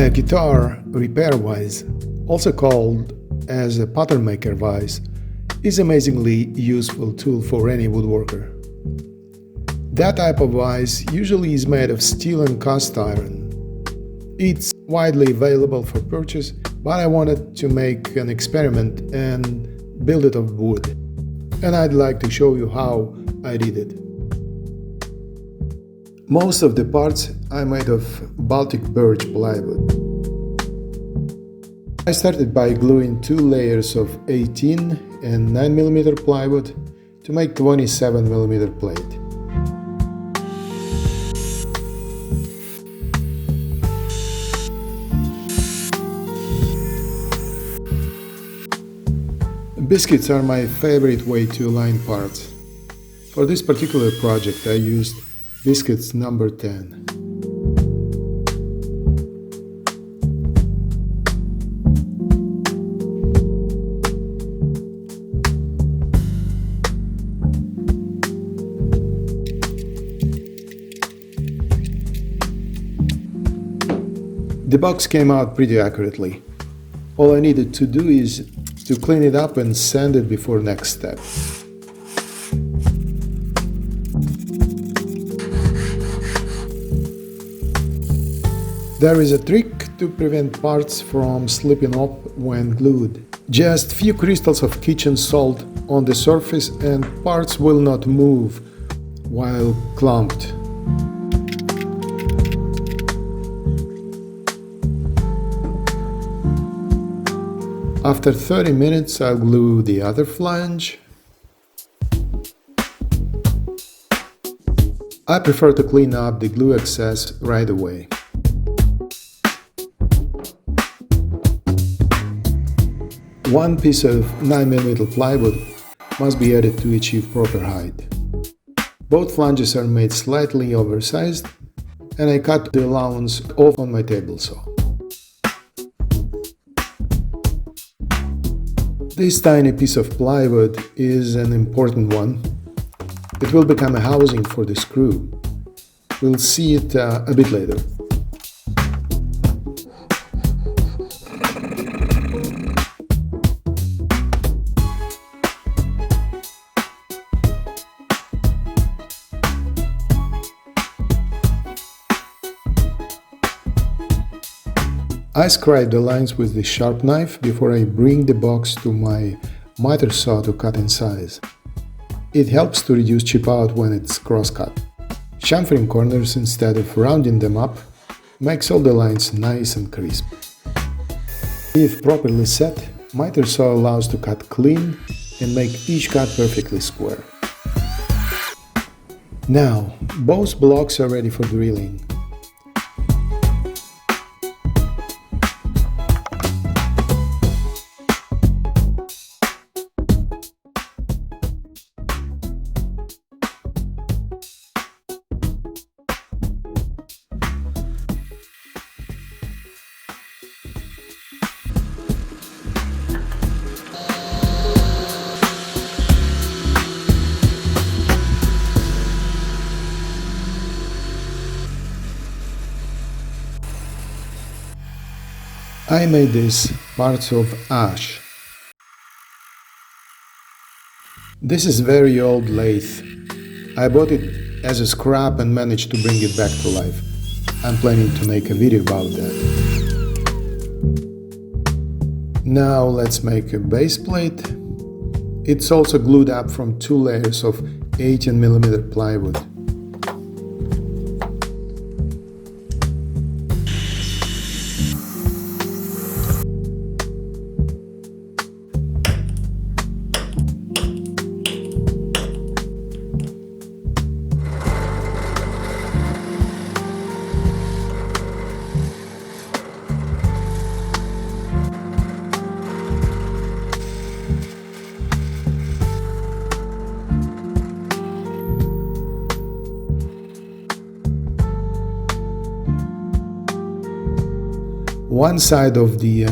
A guitar repair vise, also called as a pattern maker vise, is an amazingly useful tool for any woodworker. That type of vise usually is made of steel and cast iron. It's widely available for purchase, but I wanted to make an experiment and build it of wood. And I'd like to show you how I did it. Most of the parts I made of Baltic birch plywood. I started by gluing 2 layers of 18 and 9mm plywood to make 27mm plate. Biscuits are my favorite way to align parts. For this particular project I used biscuits number 10. The box came out pretty accurately. All I needed to do is to clean it up and sand it before next step. There is a trick to prevent parts from slipping off when glued. Just few crystals of kitchen salt on the surface and parts will not move while clamped. After 30 minutes, I'll glue the other flange. I prefer to clean up the glue excess right away. One piece of 9mm plywood must be added to achieve proper height. Both flanges are made slightly oversized, and I cut the allowance off on my table saw. This tiny piece of plywood is an important one. It will become a housing for the screw. We'll see it a bit later. I scribe the lines with the sharp knife before I bring the box to my miter saw to cut in size. It helps to reduce chip out when it's cross-cut. Chamfering corners instead of rounding them up makes all the lines nice and crisp. If properly set, miter saw allows to cut clean and make each cut perfectly square. Now, both blocks are ready for drilling. I made these parts of ash. This is very old lathe. I bought it as a scrap and managed to bring it back to life. I'm planning to make a video about that. Now let's make a base plate. It's also glued up from 2 layers of 18mm plywood. One side of the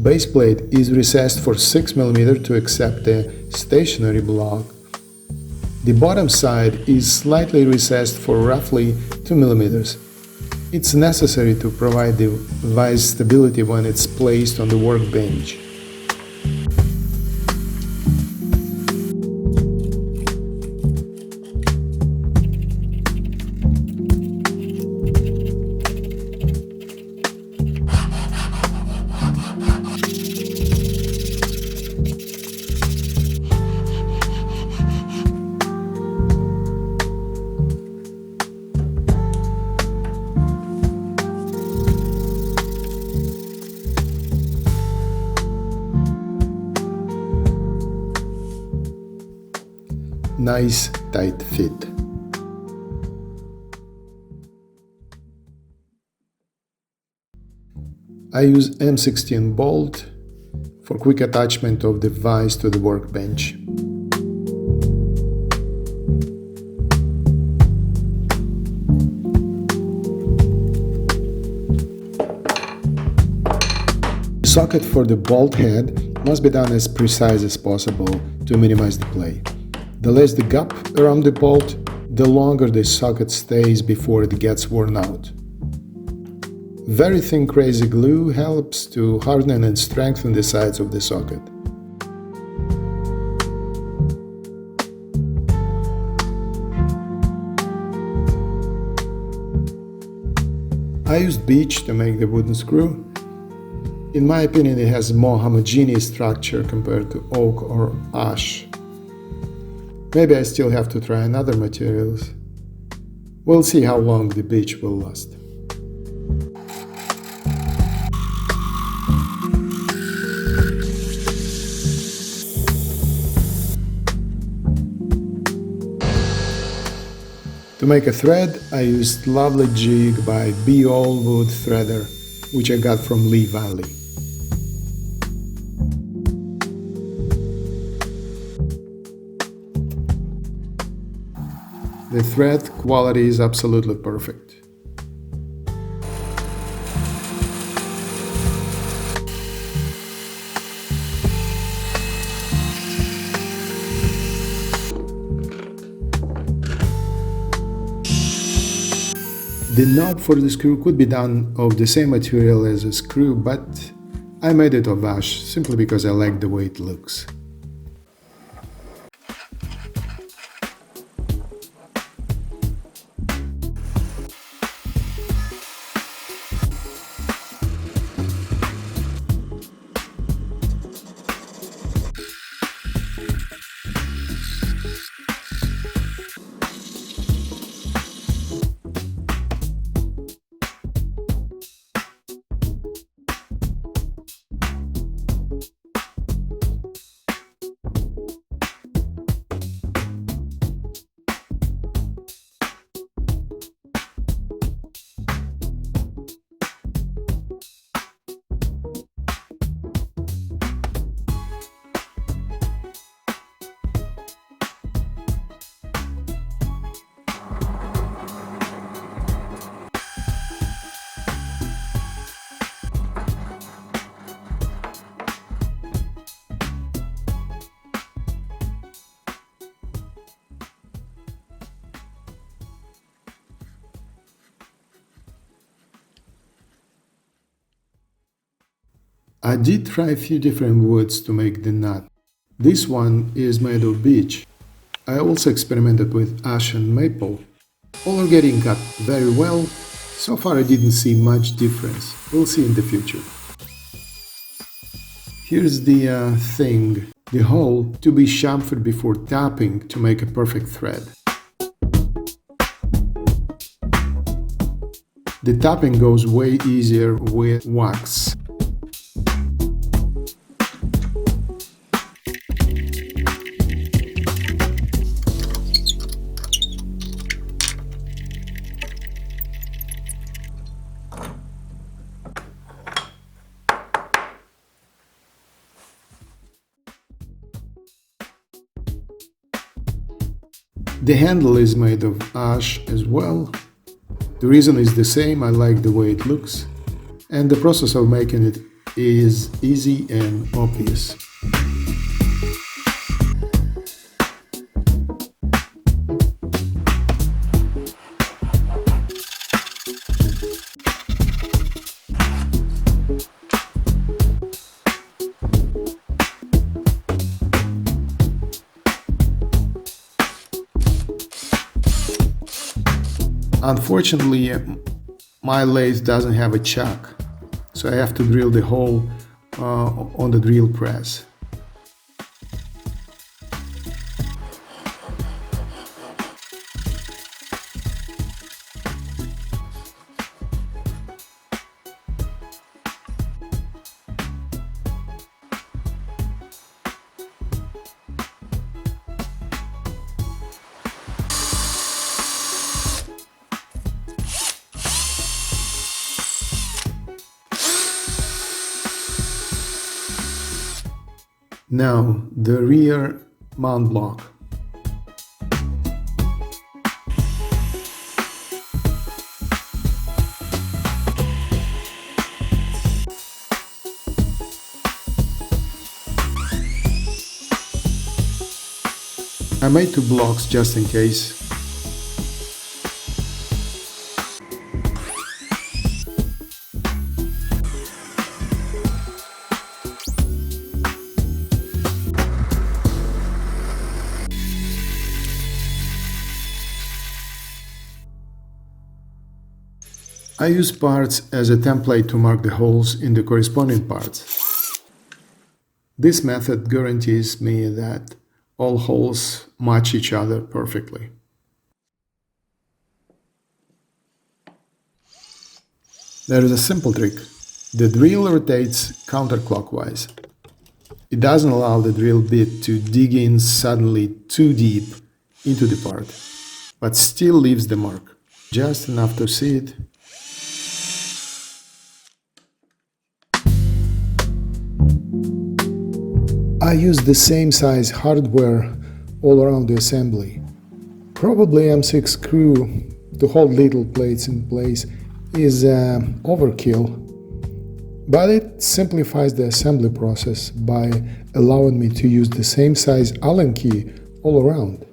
base plate is recessed for 6mm to accept a stationary block. The bottom side is slightly recessed for roughly 2mm. It's necessary to provide the vise stability when it's placed on the workbench. Nice tight fit. I use M16 bolt for quick attachment of the vise to the workbench. The socket for the bolt head must be done as precise as possible to minimize the play. The less the gap around the bolt, the longer the socket stays before it gets worn out. Very thin crazy glue helps to harden and strengthen the sides of the socket. I used beech to make the wooden screw. In my opinion, it has a more homogeneous structure compared to oak or ash. Maybe I still have to try another materials. We'll see how long the beech will last. To make a thread, I used Lovely Jig by Be All Wood Threader, which I got from Lee Valley. The thread quality is absolutely perfect. The knob for the screw could be done of the same material as a screw, but I made it of ash simply because I like the way it looks. I did try a few different woods to make the knot. This one is made of beech. I also experimented with ash and maple. All are getting cut very well. So far I didn't see much difference. We'll see in the future. Here's the thing, the hole to be chamfered before tapping to make a perfect thread. The tapping goes way easier with wax. The handle is made of ash as well. The reason is the same, I like the way it looks, and the process of making it is easy and obvious. Unfortunately, my lathe doesn't have a chuck, so I have to drill the hole on the drill press. Now, the rear mount block. I made 2 blocks just in case. I use parts as a template to mark the holes in the corresponding parts. This method guarantees me that all holes match each other perfectly. There is a simple trick. The drill rotates counterclockwise. It doesn't allow the drill bit to dig in suddenly too deep into the part, but still leaves the mark, just enough to see it. I use the same size hardware all around the assembly. Probably M6 screw to hold little plates in place is overkill, but it simplifies the assembly process by allowing me to use the same size Allen key all around.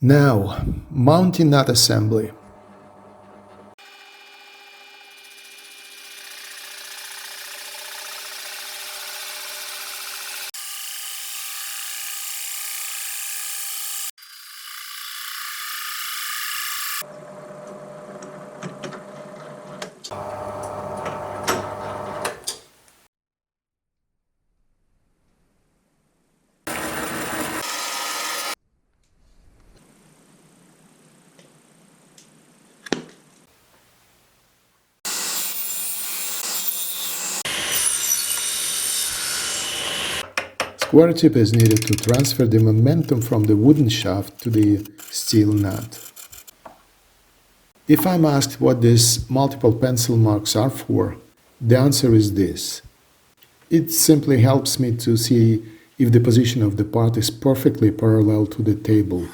Now, mounting nut assembly. Square tip is needed to transfer the momentum from the wooden shaft to the steel nut. If I'm asked what these multiple pencil marks are for, the answer is this. It simply helps me to see if the position of the part is perfectly parallel to the table.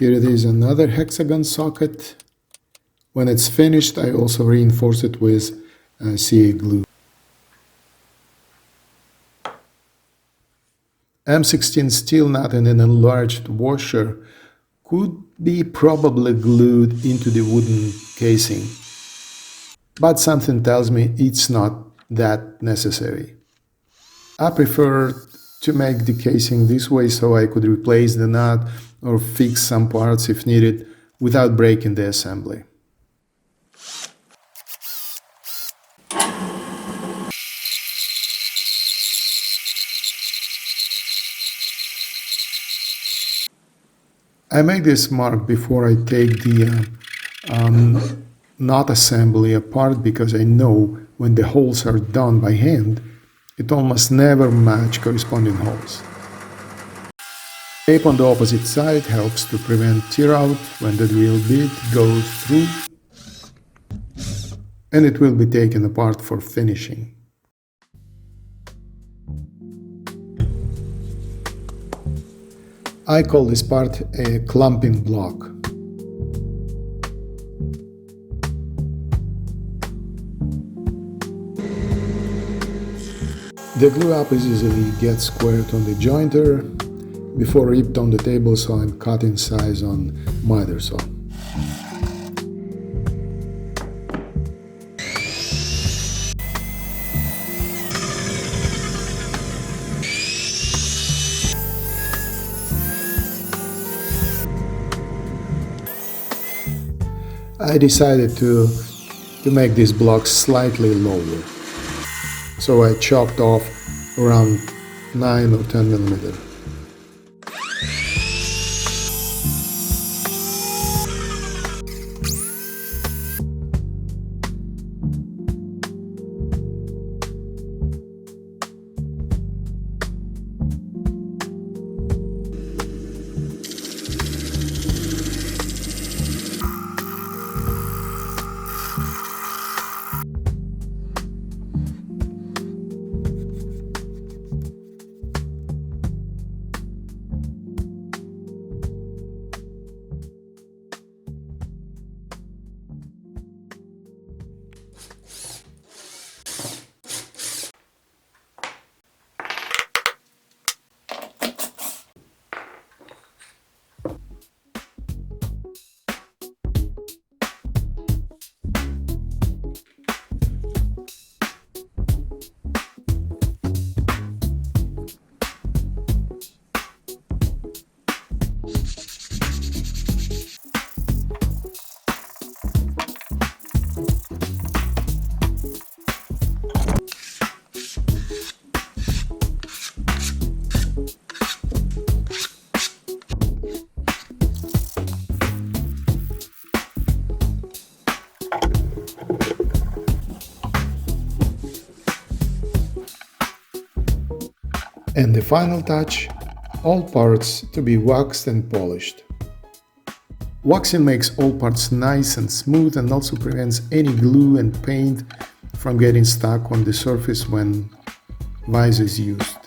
Here it is, another hexagon socket. When it's finished, I also reinforce it with CA glue. M16 steel nut and an enlarged washer could be probably glued into the wooden casing, but something tells me it's not that necessary. I prefer to make the casing this way so I could replace the nut or fix some parts if needed without breaking the assembly. I make this mark before I take the knot assembly apart because I know when the holes are done by hand, it almost never match corresponding holes. Tape on the opposite side helps to prevent tear out when the drill bit goes through, and it will be taken apart for finishing. I call this part a clumping block. The glue applies easily gets squared on the jointer before ripped on the table saw and cut in size on miter saw. I decided to make these blocks slightly lower, so I chopped off around 9 or 10 millimeters. And the final touch, all parts to be waxed and polished. Waxing makes all parts nice and smooth and also prevents any glue and paint from getting stuck on the surface when vise is used.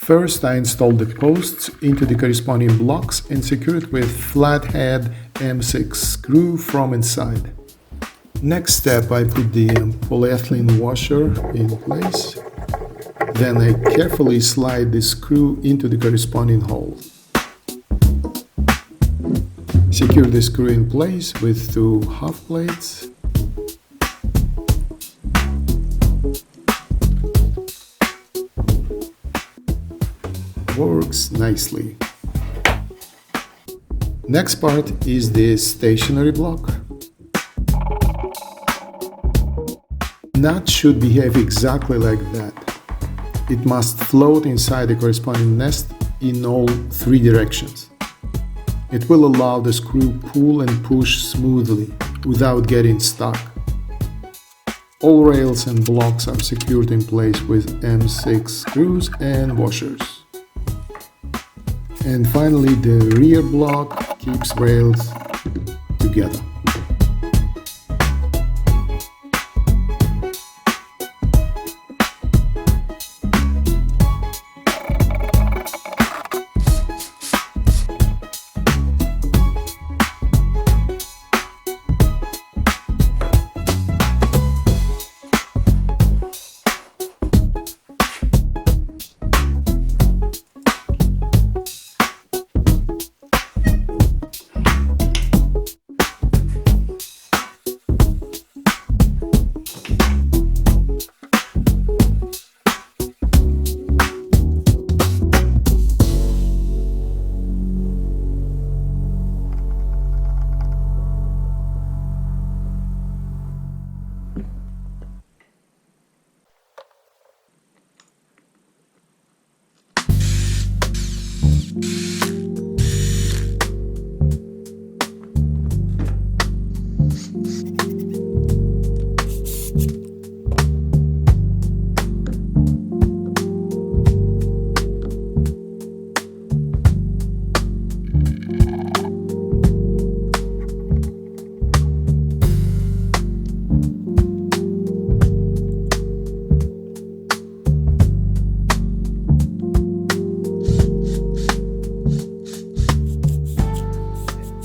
First, I installed the posts into the corresponding blocks and secured with flathead M6 screw from inside. Next step, I put the polyethylene washer in place. Then I carefully slide the screw into the corresponding hole. Secure the screw in place with two half plates. Works nicely. Next part is the stationary block. Nut should behave exactly like that. It must float inside the corresponding nest in all three directions. It will allow the screw pull and push smoothly without getting stuck. All rails and blocks are secured in place with M6 screws and washers. And finally, the rear block keeps rails together.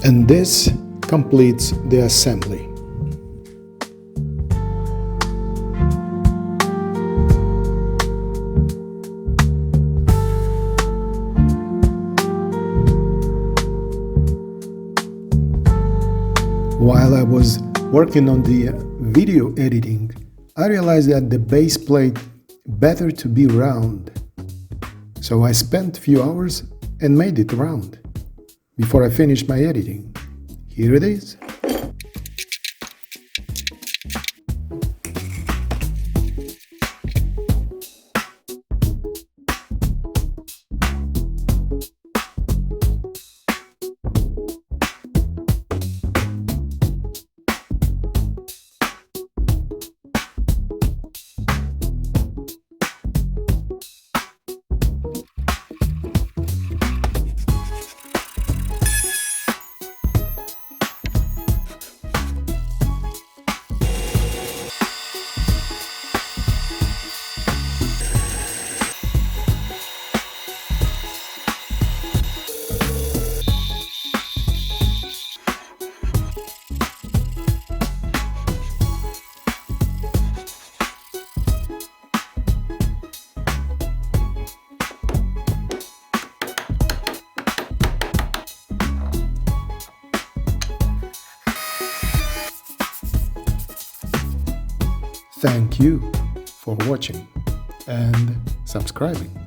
And this completes the assembly. While I was working on the video editing, I realized that the base plate better to be round. So I spent a few hours and made it round before I finished my editing. Here it is. Thank you for watching and subscribing.